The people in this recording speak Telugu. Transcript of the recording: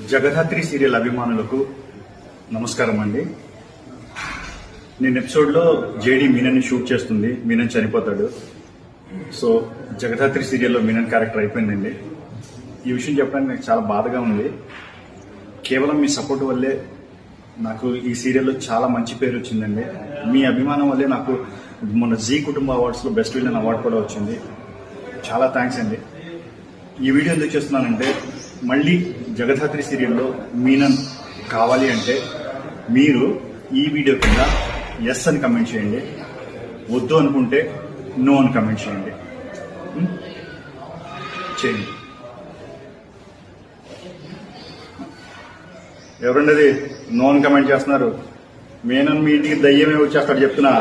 జగదాత్రి సీరియల్ అభిమానులకు నమస్కారం అండి. నేను ఎపిసోడ్లో జేడీ మీనన్ని షూట్ చేస్తుంది. మీనన్ చనిపోతాడు. సో జగదాత్రి సీరియల్లో మీనన్ క్యారెక్టర్ అయిపోయిందండి. ఈ విషయం చెప్పడానికి నాకు చాలా బాధగా ఉంది. కేవలం మీ సపోర్ట్ వల్లే నాకు ఈ సీరియల్లో చాలా మంచి పేరు వచ్చిందండి. మీ అభిమానం వల్లే నాకు మొన్న జీ కుటుంబ అవార్డ్స్లో బెస్ట్ విలన్ అవార్డు కూడా వచ్చింది. చాలా థ్యాంక్స్ అండి. ఈ వీడియో ఎందుకు చేస్తున్నానంటే, మళ్ళీ జగదాత్రి సీరియల్లో మీనన్ కావాలి అంటే మీరు ఈ వీడియో కింద ఎస్ అని కమెంట్ చేయండి, వద్దు అనుకుంటే నో అని కమెంట్ చేయండి. చేయండి. ఎవరండి అది నో అని కమెంట్ చేస్తున్నారు? మీనన్ మీ ఇంటికి దయ్యమే వచ్చేస్తాడు చెప్తున్నా.